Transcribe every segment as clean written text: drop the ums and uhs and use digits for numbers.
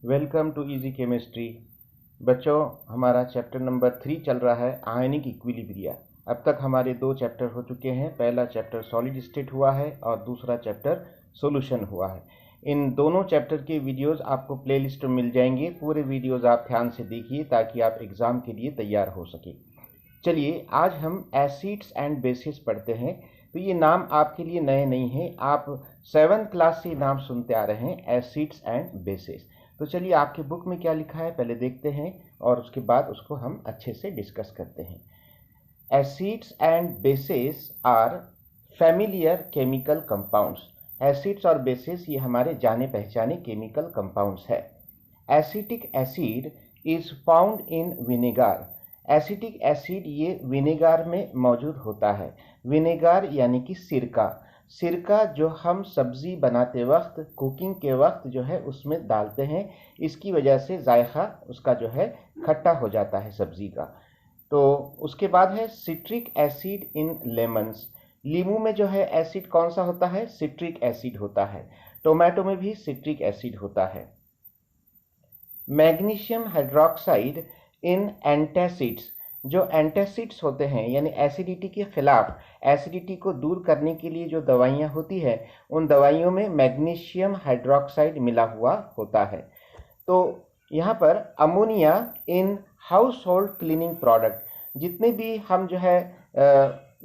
Welcome to easy chemistry. बच्चों, हमारा chapter number 3 चल रहा है, आयनिक इक्विलिब्रिया। अब तक हमारे 2 चैप्टर हो चुके हैं। पहला चैप्टर सॉलिड स्टेट हुआ है और दूसरा चैप्टर सॉल्यूशन हुआ है। इन दोनों चैप्टर के वीडियोस आपको प्लेलिस्ट में मिल जाएंगे। पूरे वीडियोस आप ध्यान से देखिए ताकि आप एग्ज़ाम के लिए तैयार हो सके। चलिए, आज हम एसिड्स एंड बेसिस पढ़ते हैं। तो ये नाम आपके लिए नए नहीं हैं, आप 7th क्लास से नाम सुनते आ रहे हैं, एसिड्स एंड बेसिस। तो चलिए, आपके बुक में क्या लिखा है पहले देखते हैं और उसके बाद उसको हम अच्छे से डिस्कस करते हैं। Acids and bases are familiar chemical compounds. Acids और बेसिस ये हमारे जाने पहचाने केमिकल कंपाउंड्स है। Acetic acid is found in vinegar. Acetic acid ये विनेगर में मौजूद होता है। विनेगर यानी कि सिरका। सिरका जो हम सब्जी बनाते वक्त, कुकिंग के वक्त जो है उसमें डालते हैं, इसकी वजह से जायका उसका जो है खट्टा हो जाता है सब्जी का। तो उसके बाद है सिट्रिक एसिड इन लेमन्स। लीमू में जो है एसिड कौन सा होता है? सिट्रिक एसिड होता है। टोमेटो में भी सिट्रिक एसिड होता है। मैग्नीशियम हाइड्रोक्साइड इन एंटासिड्स। जो एंटासिड्स होते हैं यानी एसिडिटी के खिलाफ, एसिडिटी को दूर करने के लिए जो दवाइयाँ होती है, उन दवाइयों में मैग्नीशियम हाइड्रोक्साइड मिला हुआ होता है। तो यहाँ पर ammonia in house hold cleaning product. जितने भी हम जो है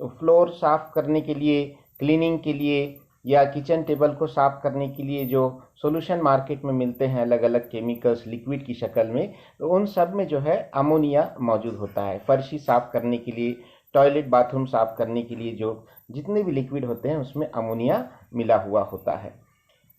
फ्लोर साफ करने के लिए, क्लीनिंग के लिए या किचन टेबल को साफ करने के लिए जो सॉल्यूशन मार्केट में मिलते हैं अलग अलग केमिकल्स लिक्विड की शक्ल में, तो उन सब में जो है अमोनिया मौजूद होता है। फर्शी साफ करने के लिए, टॉयलेट बाथरूम साफ करने के लिए जो जितने भी लिक्विड होते हैं उसमें अमोनिया मिला हुआ होता है।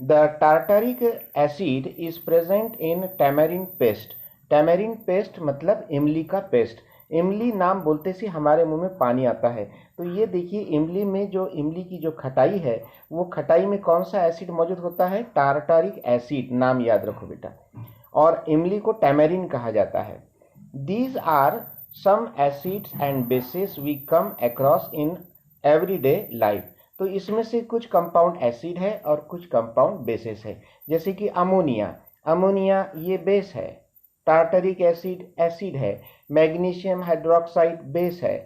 The tartaric acid is present in tamarind paste. tamarind paste मतलब इमली का पेस्ट। इमली नाम बोलते से हमारे मुंह में पानी आता है। तो ये देखिए, इमली में जो इमली की जो खटाई है, वो खटाई में कौन सा एसिड मौजूद होता है? Tartaric acid. नाम याद रखो बेटा। और इमली को टैमरिन कहा जाता है। These are some acids and bases we come across in everyday life. तो इसमें से कुछ कंपाउंड एसिड है और कुछ कंपाउंड बेसिस है। जैसे कि अमोनिया, अमोनिया ये बेस है। टार्टरिक एसिड एसिड है। मैग्नीशियम हाइड्रोक्साइड बेस है।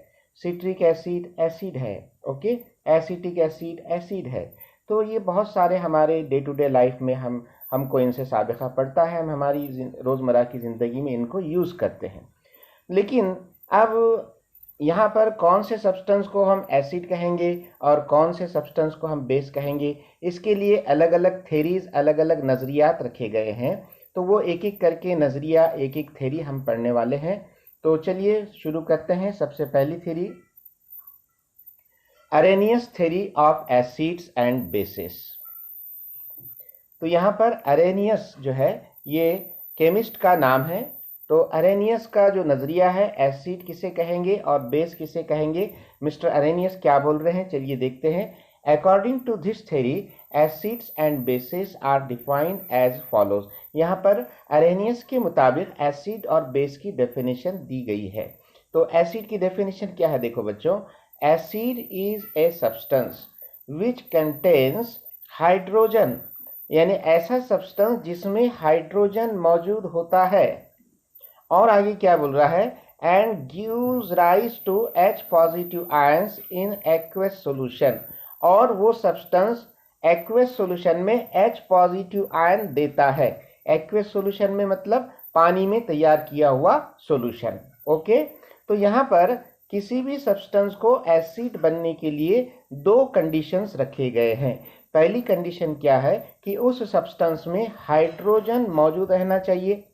सिट्रिक एसिड एसिड है। ओके, एसिटिक एसिड एसिड है। तो ये बहुत सारे हमारे डे टू डे लाइफ में हमको इनसे साबिक़ा पड़ता है, हम हमारी रोज़मर्रा की ज़िंदगी में इनको यूज़ करते हैं। लेकिन अब यहाँ पर कौन से सब्सटेंस को हम एसिड कहेंगे और कौन से सब्सटेंस को हम बेस कहेंगे, इसके लिए अलग अलग थेरीज, अलग अलग नज़रियात रखे गए हैं। तो वो एक एक करके नज़रिया, एक एक थेरी हम पढ़ने वाले हैं। तो चलिए शुरू करते हैं। सबसे पहली theory, Arrhenius theory of acids and basis. तो यहाँ पर अरेनियस जो है ये केमिस्ट का नाम है। तो अरेनियस का जो नज़रिया है, एसिड किसे कहेंगे और बेस किसे कहेंगे, मिस्टर अरेनियस क्या बोल रहे हैं, चलिए देखते हैं। According to this theory, acids and bases are defined as follows. यहाँ पर अरेनियस के मुताबिक एसिड और बेस की डेफिनेशन दी गई है। तो एसिड की डेफिनेशन क्या है, देखो बच्चों। Acid is a substance which contains hydrogen, यानी ऐसा सब्सटेंस जिसमें हाइड्रोजन मौजूद होता है। और आगे क्या बोल रहा है, and gives rise to H positive ions in aqueous solution. और वो सब्सटेंस एक्वस सॉल्यूशन में H पॉजिटिव आयन देता है। एक्वस सॉल्यूशन में मतलब पानी में तैयार किया हुआ सॉल्यूशन। ओके, तो यहाँ पर किसी भी सब्सटेंस को एसिड बनने के लिए 2 कंडीशंस रखे गए हैं। पहली कंडीशन क्या है कि उस सब्सटेंस में हाइड्रोजन मौजूद रहना चाहिए,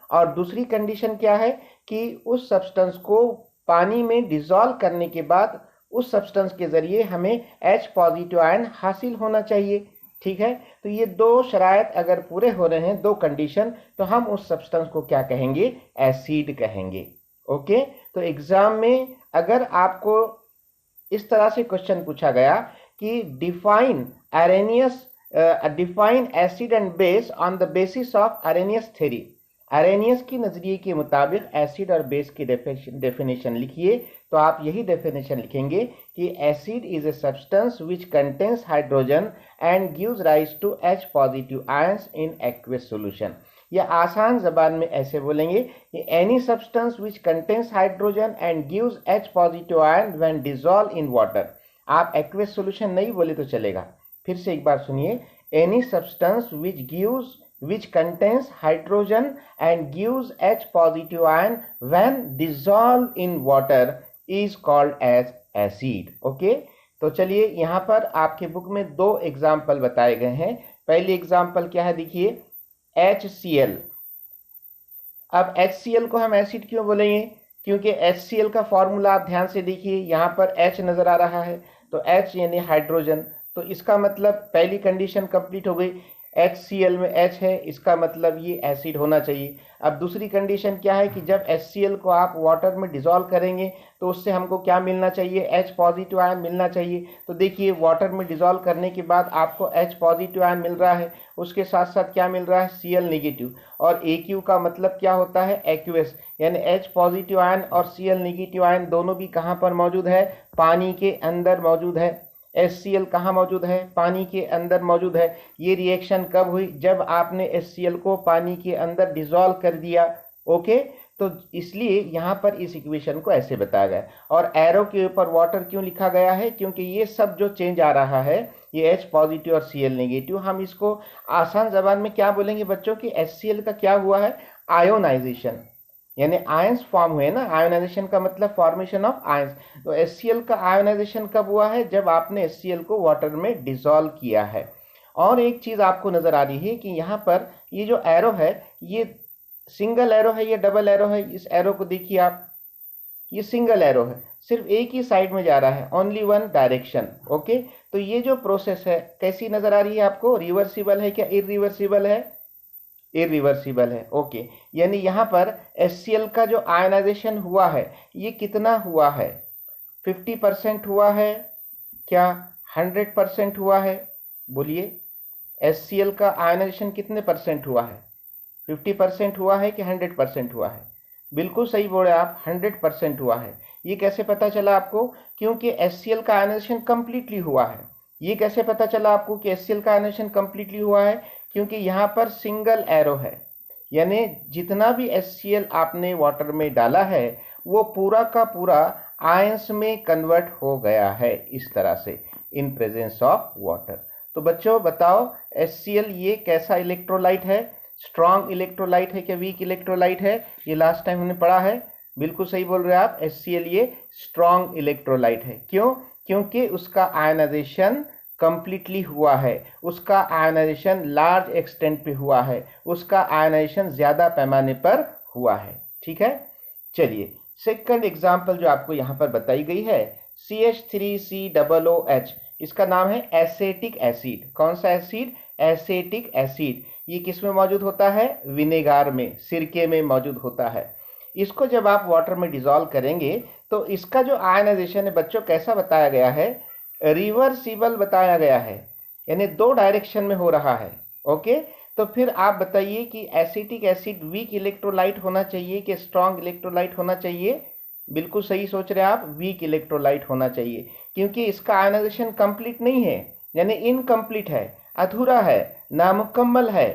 और दूसरी कंडीशन क्या है कि उस सब्सटेंस को पानी में डिसॉल्व करने के बाद उस सब्सटेंस के जरिए हमें H पॉजिटिव आयन हासिल होना चाहिए। ठीक है, तो ये 2 शराइत अगर पूरे हो रहे हैं, 2 कंडीशन, तो हम उस सब्सटेंस को क्या कहेंगे? एसिड कहेंगे। ओके, तो एग्जाम में अगर आपको इस तरह से क्वेश्चन पूछा गया कि define Arrhenius, define acid and base on the basis of Arrhenius theory, Arrhenius की नजरिए के मुताबिक एसिड और बेस की डेफिनेशन लिखिए। तो आप यही डेफिनेशन लिखेंगे कि acid is a substance which contains hydrogen and gives rise to H positive ions in aqueous solution. या आसान जबान में ऐसे बोलेंगे कि any substance which contains hydrogen and gives H positive ion when dissolve in water. आप aqueous solution नहीं बोले तो चलेगा, फिर से एक बार सुनिए। Any substance which contains hydrogen and gives H positive ion when dissolved in water is called as acid। Okay, तो चलिए यहां पर आपके बुक में दो एग्जाम्पल बताए गए हैं। पहली एग्जाम्पल क्या है, देखिए HCl। अब HCl को हम एसिड क्यों बोलेंगे, क्योंकि HCl का फॉर्मूला आप ध्यान से देखिए, यहां पर H नजर आ रहा है, तो H यानी हाइड्रोजन, तो इसका मतलब पहली कंडीशन कंप्लीट हो गई। HCl में H है, इसका मतलब ये एसिड होना चाहिए। अब दूसरी कंडीशन क्या है कि जब HCl को आप वाटर में डिसॉल्व करेंगे तो उससे हमको क्या मिलना चाहिए, H पॉजिटिव आयन मिलना चाहिए। तो देखिए वाटर में डिसॉल्व करने के बाद आपको H पॉजिटिव आयन मिल रहा है, उसके साथ साथ क्या मिल रहा है, Cl नेगेटिव। और AQ का मतलब क्या होता है, एक्वस, यानी H पॉजिटिव आयन और Cl नेगेटिव आयन दोनों भी कहाँ पर मौजूद है, पानी के अंदर मौजूद है। HCl कहाँ मौजूद है, पानी के अंदर मौजूद है। ये रिएक्शन कब हुई, जब आपने HCl को पानी के अंदर डिसॉल्व कर दिया। ओके, तो इसलिए यहाँ पर इस इक्वेशन को ऐसे बताया गया। और एरो के ऊपर वाटर क्यों लिखा गया है, क्योंकि ये सब जो चेंज आ रहा है, ये H पॉजिटिव और Cl नेगेटिव, हम इसको आसान जबान में क्या बोलेंगे बच्चों की, HCl का क्या हुआ है, आयोनाइजेशन, यानी आयंस फॉर्म हुए ना। आयोनाइजेशन का मतलब फॉर्मेशन ऑफ आयंस। तो HCl का आयोनाइजेशन कब हुआ है, जब आपने HCl को वाटर में डिसॉल्व किया है। और एक चीज आपको नजर आ रही है कि यहाँ पर ये जो एरो है, ये सिंगल एरो है या डबल एरो है, इस एरो को देखिए आप, ये सिंगल एरो है, सिर्फ एक ही साइड में जा रहा है, ओनली वन डायरेक्शन। ओके, तो ये जो प्रोसेस है कैसी नजर आ रही है आपको, रिवर्सिबल है क्या, इरिवर्सिबल है, इरिवर्सिबल है। ओके, यानी यहां पर HCl का जो आयनाइजेशन हुआ है ये कितना हुआ है, 50% हुआ है क्या, 100% हुआ है, बोलिए HCl का आयनाइजेशन कितने परसेंट हुआ है, 50% हुआ है कि 100% हुआ है, बिल्कुल सही बोले आप, 100% हुआ है। ये कैसे पता चला आपको, क्योंकि HCl का आयनाइजेशन कंप्लीटली हुआ है। ये कैसे पता चला आपको कि HCl का आयनाइजेशन कंप्लीटली हुआ है, क्योंकि यहाँ पर सिंगल एरो है, यानी जितना भी HCl आपने वाटर में डाला है वो पूरा का पूरा आयंस में कन्वर्ट हो गया है, इस तरह से, इन प्रेजेंस ऑफ वाटर। तो बच्चों बताओ HCl ये कैसा इलेक्ट्रोलाइट है, स्ट्रॉन्ग इलेक्ट्रोलाइट है क्या वीक इलेक्ट्रोलाइट है, ये लास्ट टाइम हमने पढ़ा है, बिल्कुल सही बोल रहे हैं आप, HCl ये स्ट्रॉन्ग इलेक्ट्रोलाइट है। क्यों, क्योंकि उसका आयनाइजेशन कंप्लीटली हुआ है, उसका आयनाइजेशन लार्ज एक्सटेंट पे हुआ है, उसका आयनाइजेशन ज्यादा पैमाने पर हुआ है। ठीक है, चलिए सेकंड एग्जांपल जो आपको यहां पर बताई गई है, CH3COOH, इसका नाम है एसेटिक एसिड। कौन सा एसिड, एसेटिक एसिड। ये किस में मौजूद होता है, विनेगार में, सिरके में मौजूद होता है। इसको जब आप वाटर में डिसॉल्व करेंगे तो इसका जो आयनाइजेशन है बच्चों कैसा बताया गया है, रिवर्सिबल बताया गया है, यानी दो डायरेक्शन में हो रहा है। ओके, तो फिर आप बताइए कि एसिटिक एसिड वीक इलेक्ट्रोलाइट होना चाहिए कि स्ट्रॉन्ग इलेक्ट्रोलाइट होना चाहिए, बिल्कुल सही सोच रहे हैं आप, वीक इलेक्ट्रोलाइट होना चाहिए, क्योंकि इसका आयनाइजेशन कंप्लीट नहीं है, यानी इनकम्प्लीट है, अधूरा है, नामुकम्मल है।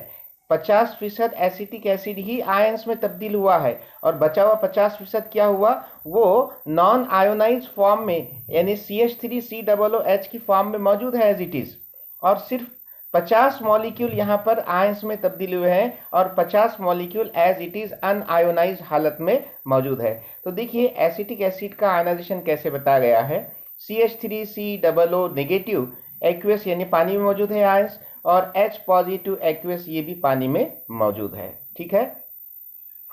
50% एसिटिक एसिड ही आयंस में तब्दील हुआ है और बचा हुआ 50% क्या हुआ, वो नॉन आयोनाइज फॉर्म में, यानी CH3COOH की फॉर्म में मौजूद है एज इट इज, और सिर्फ 50 मॉलिक्यूल यहाँ पर आयंस में तब्दील हुए हैं और 50 molecule as it is unionise हालत में मौजूद है। तो देखिए एसिटिक एसिड का आयनाइजेशन कैसे बताया गया है, CH3COO नेगेटिव एक्वस यानी पानी में मौजूद है आयंस, और H पॉजिटिव एक्वस ये भी पानी में मौजूद है। ठीक है,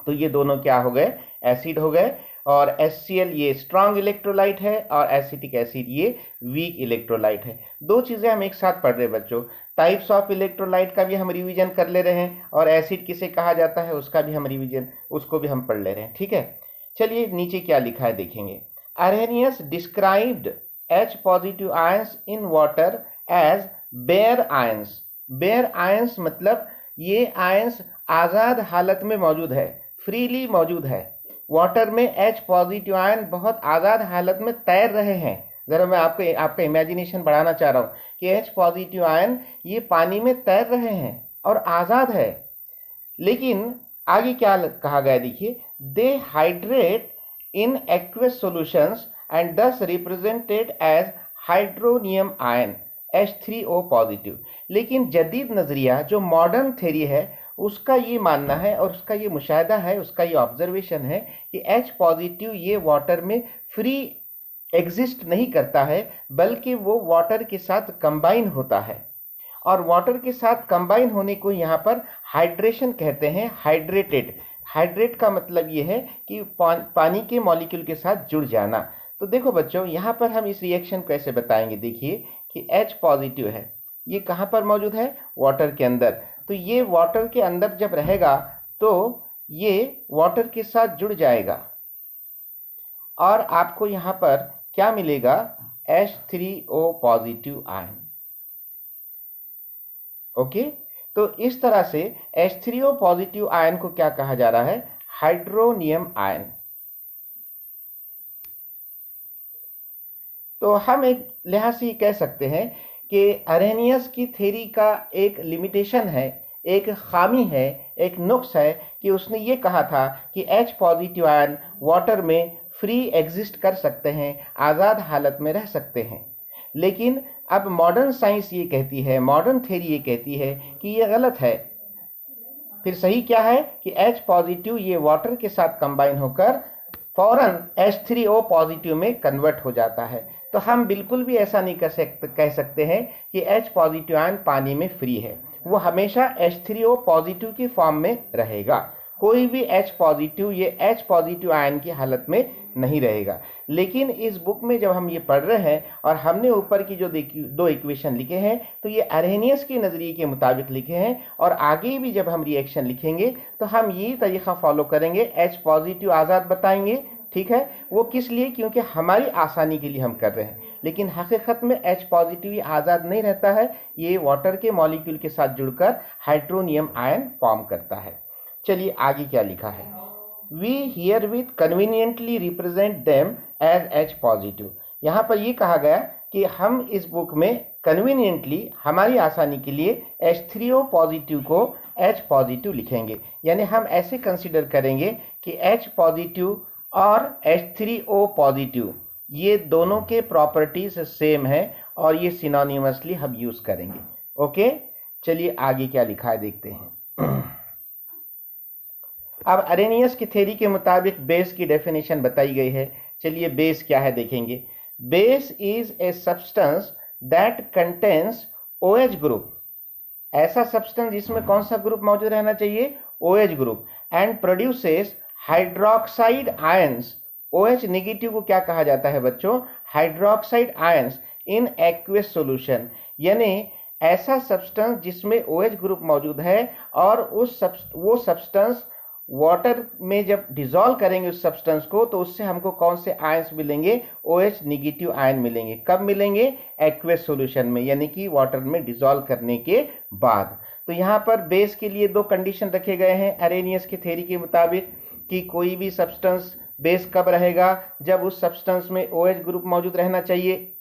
तो ये दोनों क्या हो गए, एसिड हो गए, और HCl ये स्ट्रॉन्ग इलेक्ट्रोलाइट है और एसिटिक एसिड ये वीक इलेक्ट्रोलाइट है। दो चीजें हम एक साथ पढ़ रहे हैं बच्चों, टाइप्स ऑफ इलेक्ट्रोलाइट का भी हम रिवीजन कर ले रहे हैं और एसिड किसे कहा जाता है उसका भी हम रिवीजन, उसको भी हम पढ़ ले रहे हैं। ठीक है, चलिए नीचे क्या लिखा है देखेंगे। Arrhenius described H positive ions in water as bare ions. Bare ions मतलब ये आयंस आजाद हालत में मौजूद है, फ्रीली मौजूद है। वाटर में H पॉजिटिव आयन बहुत आजाद हालत में तैर रहे हैं। जरा मैं आपका इमेजिनेशन बढ़ाना चाह रहा हूं कि H पॉजिटिव आयन ये पानी में तैर रहे हैं और आजाद है। लेकिन आगे क्या कहा गया देखिए, they hydrate in aqueous solutions and thus represented as hydronium ion H3O positive. लेकिन जदीद नजरिया जो मॉडर्न थ्योरी है उसका ये मानना है और उसका ये मुशाहिदा है, उसका ये ऑब्जर्वेशन है कि H पॉजिटिव ये वाटर में फ्री एग्जिस्ट नहीं करता है, बल्कि वो वाटर के साथ कंबाइन होता है। और वाटर के साथ कंबाइन होने को यहाँ पर हाइड्रेशन कहते हैं, हाइड्रेटेड। हाइड्रेट का मतलब ये है कि पानी के मॉलिक्यूल के साथ जुड़ जाना। तो देखो बच्चों, यहाँ पर हम इस रिएक्शन को कैसे बताएंगे, देखिए कि H पॉजिटिव है, ये कहाँ पर मौजूद है, वाटर के अंदर। तो ये वाटर के अंदर जब रहेगा तो ये वाटर के साथ जुड़ जाएगा और आपको यहाँ पर क्या मिलेगा, H3O पॉजिटिव आयन। ओके, तो इस तरह से H3O पॉजिटिव आयन को क्या कहा जा रहा है, हाइड्रोनियम आयन। तो हम एक लिहाज से कह सकते हैं कि अरेनियस की थ्योरी का एक लिमिटेशन है, एक खामी है, एक नुक्स है कि उसने ये कहा था कि H पॉजिटिव आयन वाटर में फ्री एग्जिस्ट कर सकते हैं, आज़ाद हालत में रह सकते हैं। लेकिन अब मॉडर्न साइंस ये कहती है, मॉडर्न थ्योरी ये कहती है कि ये गलत है। फिर सही क्या है कि H पॉजिटिव ये वाटर के साथ कंबाइन होकर फौरन H3O पॉजिटिव में कन्वर्ट हो जाता है। तो हम बिल्कुल भी ऐसा नहीं कह सकते हैं कि H पॉजिटिव आयन पानी में फ्री है, वो हमेशा H3O पॉजिटिव की फॉर्म में रहेगा। कोई भी H पॉजिटिव ये H पॉजिटिव आयन की हालत में नहीं रहेगा। लेकिन इस बुक में जब हम ये पढ़ रहे हैं और हमने ऊपर की जो दो इक्वेशन लिखे हैं तो ये अरेनियस के नज़रिए के मुताबिक लिखे हैं, और आगे भी जब हम रिएक्शन लिखेंगे तो हम यही तरीका फॉलो करेंगे, H पॉजिटिव आज़ाद बताएंगे। ठीक है, वो किस लिए, क्योंकि हमारी आसानी के लिए हम कर रहे हैं। लेकिन हकीकत में H पॉजिटिव आज़ाद नहीं रहता है, ये वाटर के मॉलिक्यूल के साथ जुड़कर हाइड्रोनियम आयन फॉर्म करता है। चलिए आगे क्या लिखा है, we here with conveniently represent them as H positive. यहाँ पर ये कहा गया कि हम इस बुक में कन्वीनियंटली, हमारी आसानी के लिए H3O पॉजिटिव को H पॉजिटिव लिखेंगे। यानी हम ऐसे कंसिडर करेंगे कि H पॉजिटिव और H3O पॉजिटिव ये दोनों के प्रॉपर्टीज सेम है और ये सिनोनिमसली हम यूज करेंगे। ओके, चलिए आगे क्या लिखा है देखते हैं। अब अरेनियस की थ्योरी के मुताबिक बेस की डेफिनेशन बताई गई है। चलिए बेस क्या है देखेंगे। Base is a substance that contains OH group, ऐसा सब्सटेंस जिसमें कौन सा ग्रुप मौजूद रहना चाहिए, OH group, and produces hydroxide ions. OH negative को क्या कहा जाता है बच्चों, hydroxide ions in aqueous solution. यानी ऐसा सब्सटेंस जिसमें OH ग्रुप मौजूद है और वो सब्सटेंस वाटर में जब डिसॉल्व करेंगे उस सब्सटेंस को तो उससे हमको कौन से आयंस मिलेंगे, OH नेगेटिव आयन मिलेंगे। कब मिलेंगे, एक्वस सॉल्यूशन में, यानी कि वाटर में डिसॉल्व करने के बाद। तो यहाँ पर बेस के लिए दो कंडीशन रखे गए हैं अरेनियस की थ्योरी के मुताबिक कि कोई भी सब्सटेंस बेस कब रहेगा, जब उस सब्सटेंस में OH ग्रुप मौजूद रहना चाहिए।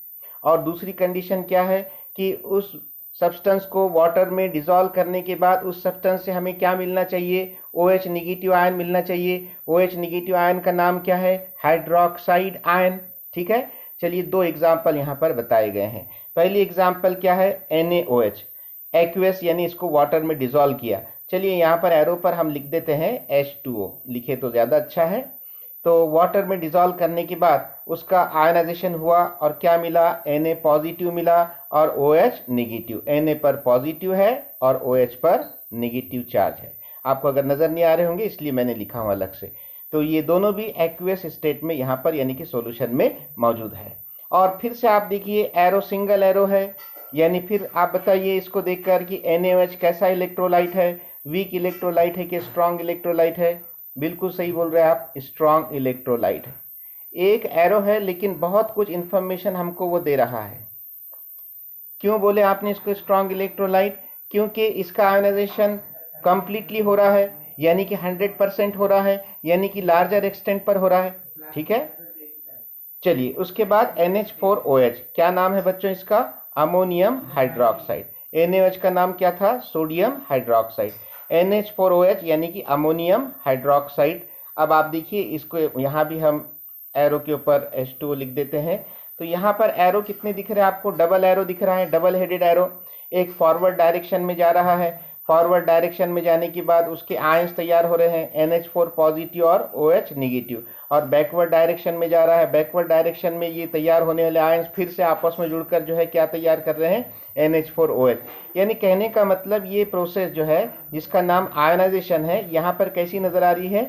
और दूसरी कंडीशन क्या है कि उस सब्सटेंस को वाटर में डिसॉल्व करने के बाद उस सब्सटेंस से हमें क्या मिलना चाहिए, OH नेगेटिव आयन मिलना चाहिए। OH नेगेटिव आयन का नाम क्या है, हाइड्रोक्साइड आयन। ठीक है, चलिए दो एग्जाम्पल यहाँ पर बताए गए हैं। पहली एग्जाम्पल क्या है, NaOH, एक्वस यानी इसको वाटर में डिसॉल्व किया। चलिए यहाँ पर एरो पर हम लिख देते हैं H2O, लिखे तो ज़्यादा अच्छा है। तो वाटर में डिसॉल्व करने के बाद उसका आयनाइजेशन हुआ और क्या मिला, Na पॉजिटिव मिला और OH नेगेटिव। Na पर पॉजिटिव है और OH पर नेगेटिव चार्ज है। आपको अगर नजर नहीं आ रहे होंगे इसलिए मैंने लिखा हूं अलग से। तो ये दोनों भी एक्वस स्टेट में यहाँ पर यानी कि सॉल्यूशन में मौजूद है। और फिर से आप देखिए एरो सिंगल एरो है, यानी फिर आप बताइए इसको देखकर कि NaOH कैसा इलेक्ट्रोलाइट है, वीक इलेक्ट्रोलाइट है कि स्ट्रॉन्ग इलेक्ट्रोलाइट है। बिल्कुल सही बोल रहे हैं आप, स्ट्रॉन्ग इलेक्ट्रोलाइट है। एक एरो है लेकिन बहुत कुछ इंफॉर्मेशन हमको वो दे रहा है। क्यों बोले आपने इसको स्ट्रॉन्ग इलेक्ट्रोलाइट, क्योंकि इसका आयोनाइजेशन कंप्लीटली हो रहा है, यानी कि 100% हो रहा है, यानी कि लार्जर एक्सटेंट पर हो रहा है। ठीक है, चलिए उसके बाद NH4OH, क्या नाम है बच्चों इसका, अमोनियम हाइड्रोक्साइड। NaOH का नाम क्या था, सोडियम हाइड्रोक्साइड। NH4OH यानी कि अमोनियम हाइड्रोक्साइड। अब आप देखिए इसको, यहाँ भी हम एरो के ऊपर H2O लिख देते हैं। तो यहाँ पर एरो कितने दिख रहे हैं आपको? डबल एरो दिख रहा है, डबल हेडेड एरो। एक फॉरवर्ड डायरेक्शन में जा रहा है, फॉरवर्ड डायरेक्शन में जाने के बाद उसके आयंस तैयार हो रहे हैं NH4 पॉजिटिव और OH निगेटिव, और बैकवर्ड डायरेक्शन में जा रहा है, बैकवर्ड डायरेक्शन में ये तैयार होने वाले आयंस फिर से आपस में जुड़कर जो है क्या तैयार कर रहे हैं? NH4OH। यानी कहने का मतलब ये प्रोसेस जो है जिसका नाम आयोनाइजेशन है, यहाँ पर कैसी नजर आ रही है?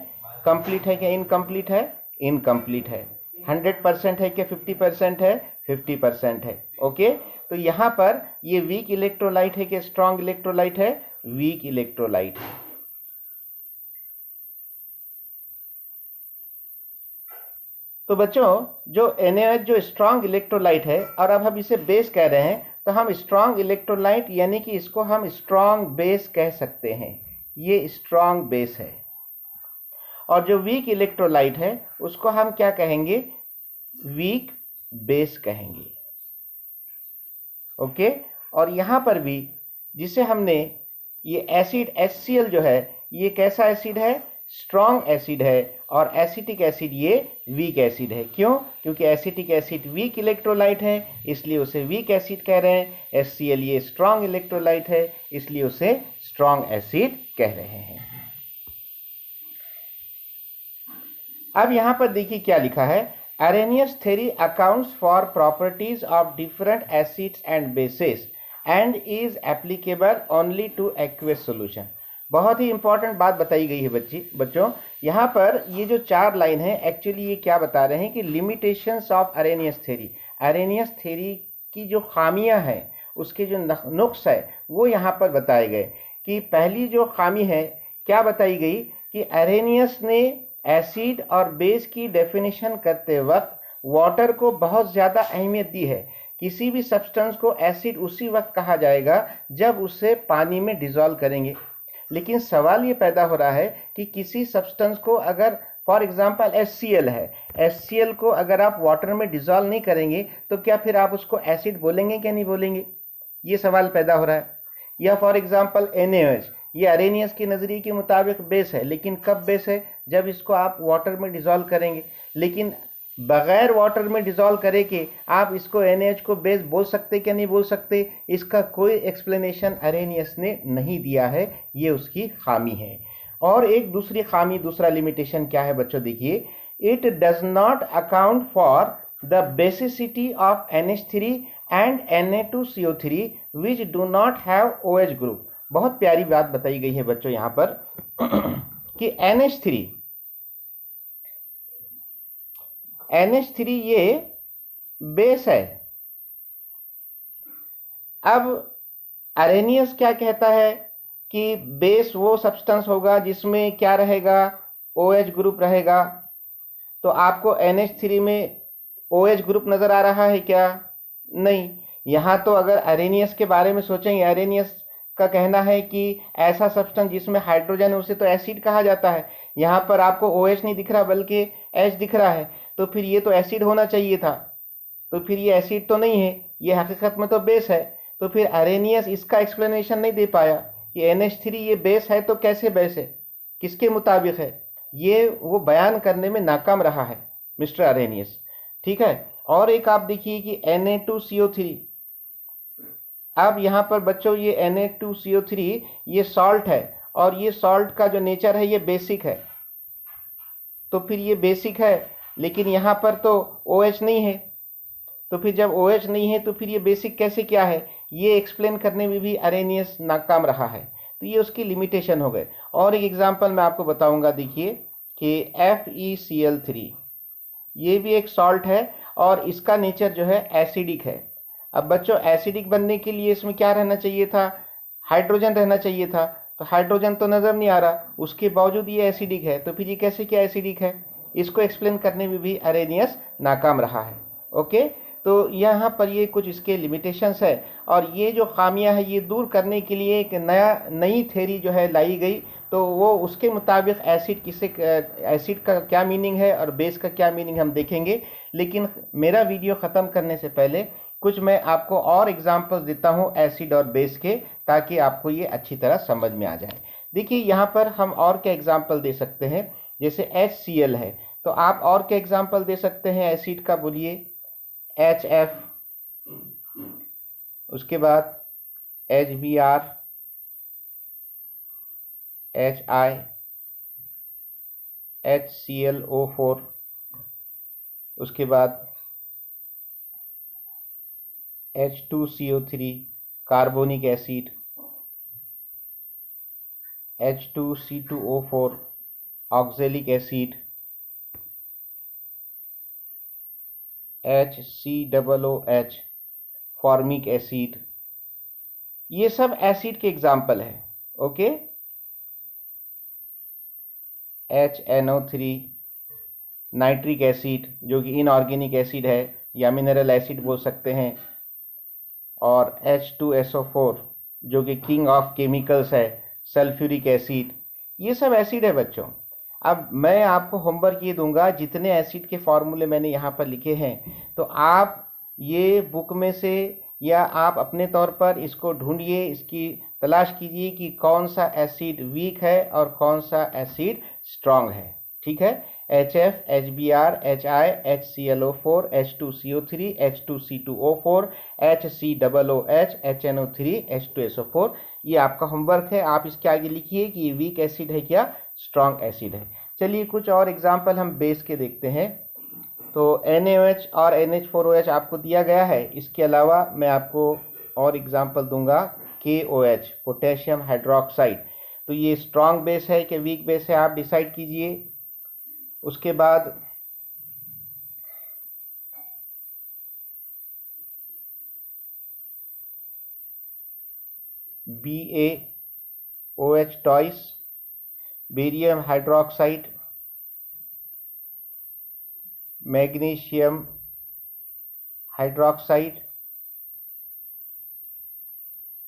कंप्लीट है क्या इनकम्प्लीट है? इनकम्प्लीट है। 100% है क्या 50% है? 50% है। ओके, तो यहाँ पर ये वीक इलेक्ट्रोलाइट है कि स्ट्रॉन्ग इलेक्ट्रोलाइट है? वीक इलेक्ट्रोलाइट है। तो बच्चों जो NaOH जो स्ट्रॉन्ग इलेक्ट्रोलाइट है, और अब हम इसे बेस कह रहे हैं, तो हम स्ट्रॉन्ग इलेक्ट्रोलाइट यानी कि इसको हम स्ट्रॉन्ग बेस कह सकते हैं। ये स्ट्रॉन्ग बेस है। और जो वीक इलेक्ट्रोलाइट है उसको हम क्या कहेंगे? वीक बेस कहेंगे। ओके, और यहां पर भी जिसे हमने ये एसिड HCl जो है, ये कैसा एसिड है? स्ट्रॉन्ग एसिड है। और एसिटिक एसिड ये वीक एसिड है। क्यों? क्योंकि एसिटिक एसिड वीक इलेक्ट्रोलाइट है, इसलिए उसे वीक एसिड कह रहे हैं। HCl ये स्ट्रॉन्ग इलेक्ट्रोलाइट है, इसलिए उसे स्ट्रॉन्ग एसिड कह रहे हैं। अब यहां पर देखिए क्या लिखा है, Arrhenius theory accounts for properties of different acids and bases and is applicable only to aqueous solution। बहुत ही इंपॉर्टेंट बात बताई गई है बच्चों। यहाँ पर ये जो 4 लाइन है, एक्चुअली ये क्या बता रहे हैं कि limitations of Arrhenius theory, Arrhenius theory की जो खामियां हैं, उसके जो नुक्स है, वो यहाँ पर बताए गए। कि पहली जो खामी है क्या बताई गई कि Arrhenius ने एसिड और बेस की डेफिनेशन करते वक्त वाटर को बहुत ज़्यादा अहमियत दी है। किसी भी सब्सटेंस को एसिड उसी वक्त कहा जाएगा जब उसे पानी में डिसॉल्व करेंगे। लेकिन सवाल ये पैदा हो रहा है कि किसी सब्सटेंस को अगर फॉर एग्जांपल HCl है, HCl को अगर आप वाटर में डिसॉल्व नहीं करेंगे तो क्या फिर आप उसको एसिड बोलेंगे क्या नहीं बोलेंगे? ये सवाल पैदा हो रहा है। या फॉर एग्जांपल NaOH, ये अरेनियस के नज़रिए के मुताबिक बेस है, लेकिन कब बेस है? जब इसको आप वाटर में डिसॉल्व करेंगे। लेकिन बगैर वाटर में डिसॉल्व करे कि आप इसको NaOH को बेस बोल सकते क्या नहीं बोल सकते? इसका कोई एक्सप्लेनेशन अरेनियस ने नहीं दिया है। ये उसकी खामी है। और एक दूसरी खामी, दूसरा लिमिटेशन क्या है बच्चों? देखिए, it does not account for the basicity of NH3 and Na2CO3 which do not have OH group. बहुत प्यारी बात बताई गई है बच्चों यहाँ पर कि NH3 ये बेस है। अब अरेनियस क्या कहता है कि बेस वो सब्सटेंस होगा जिसमें क्या रहेगा? OH ग्रुप रहेगा। तो आपको NH3 में OH ग्रुप नजर आ रहा है क्या? नहीं। यहाँ तो अगर अरेनियस के बारे में सोचेंगे, अरेनियस का कहना है कि ऐसा सब्सटेंस जिसमें हाइड्रोजन है उसे तो एसिड कहा जाता है। यहाँ पर आपको OH नहीं दिख रहा बल्कि H दिख रहा है, तो फिर ये तो एसिड होना चाहिए था। तो फिर ये एसिड तो नहीं है, ये हकीकत में तो बेस है। तो फिर अरेनियस इसका एक्सप्लेनेशन नहीं दे पाया कि NH3 ये बेस है, तो कैसे बेस है, किसके मुताबिक है, ये वो बयान करने में नाकाम रहा है मिस्टर अरेनियस। ठीक है। और एक आप देखिए कि Na2CO3। अब यहाँ पर बच्चों ये Na2CO3 ये सॉल्ट है, और ये सॉल्ट का जो नेचर है ये बेसिक है। तो फिर ये बेसिक है, लेकिन यहाँ पर तो OH नहीं है। तो फिर जब OH नहीं है तो फिर ये बेसिक कैसे क्या है? ये एक्सप्लेन करने में भी अरेनियस नाकाम रहा है। तो ये उसकी लिमिटेशन हो गए। और एक एग्जांपल मैं आपको बताऊंगा। देखिए कि FeCl3 ये भी एक सॉल्ट है, और इसका नेचर जो है एसिडिक है। अब बच्चों एसिडिक बनने के लिए इसमें क्या रहना चाहिए था? हाइड्रोजन रहना चाहिए था। तो हाइड्रोजन तो नजर नहीं आ रहा, उसके बावजूद ये एसिडिक है। तो फिर ये कैसे क्या एसिडिक है? इसको एक्सप्लेन करने में भी अरेनियस नाकाम रहा है। ओके, तो यहाँ पर ये कुछ इसके लिमिटेशंस है, और ये जो खामियां है ये दूर करने के लिए एक नई थ्योरी जो है लाई गई। तो वो उसके मुताबिक एसिड का क्या मीनिंग है और बेस का क्या मीनिंग हम देखेंगे। लेकिन मेरा वीडियो ख़त्म करने से पहले कुछ मैं आपको और एग्जांपल्स देता हूं एसिड और बेस के, ताकि आपको ये अच्छी तरह समझ में आ जाए। देखिए यहाँ पर हम और क्या एग्जाम्पल दे सकते हैं, जैसे HCl है तो आप और क्या एग्जाम्पल दे सकते हैं एसिड का, बोलिए। HF, उसके बाद HBr, HI, HClO4, उसके बाद H2CO3 carbonic acid, H2C2O4 oxalic acid, HCOOH formic acid. ये सब एसिड के एग्जाम्पल है। ओके, HNO3 नाइट्रिक एसिड जो कि इनऑर्गेनिक एसिड है या मिनरल एसिड बोल सकते हैं, और H2SO4 जो कि किंग ऑफ केमिकल्स है, सल्फ्यूरिक एसिड। ये सब एसिड है बच्चों। अब मैं आपको होमवर्क ये दूंगा, जितने एसिड के फॉर्मूले मैंने यहाँ पर लिखे हैं तो आप ये बुक में से या आप अपने तौर पर इसको ढूंढिए, इसकी तलाश कीजिए कि कौन सा एसिड वीक है और कौन सा एसिड स्ट्रांग है। ठीक है, HF, HBr, HI, HClO4, H2CO3, H2C2O4, HCOOH, HNO3, H2SO4। ये आपका होमवर्क है, आप इसके आगे लिखिए कि ये वीक एसिड है क्या स्ट्रांग एसिड है। चलिए कुछ और एग्जाम्पल हम बेस के देखते हैं। तो NaOH और NH4OH आपको दिया गया है, इसके अलावा मैं आपको और एग्जाम्पल दूंगा KOH, पोटेशियम हाइड्रोक्साइड। तो ये स्ट्रांग बेस है कि वीक बेस है, आप डिसाइड कीजिए। उसके बाद BaOH twice, barium hydroxide, magnesium hydroxide,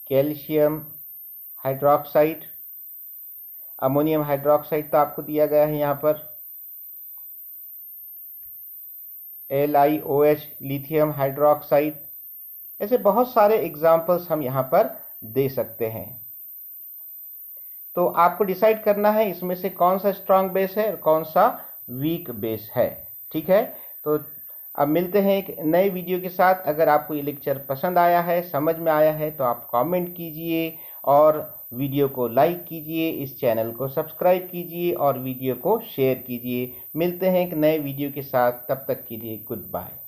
calcium hydroxide, ammonium hydroxide तो आपको दिया गया है यहाँ पर, LiOH लिथियम हाइड्रोक्साइड। ऐसे बहुत सारे एग्जाम्पल्स हम यहाँ पर दे सकते हैं। तो आपको डिसाइड करना है इसमें से कौन सा स्ट्रांग बेस है और कौन सा वीक बेस है। ठीक है, तो अब मिलते हैं एक नए वीडियो के साथ। अगर आपको ये लेक्चर पसंद आया है, समझ में आया है, तो आप कमेंट कीजिए और वीडियो को लाइक कीजिए, इस चैनल को सब्सक्राइब कीजिए और वीडियो को शेयर कीजिए। मिलते हैं एक नए वीडियो के साथ, तब तक के लिए गुड बाय।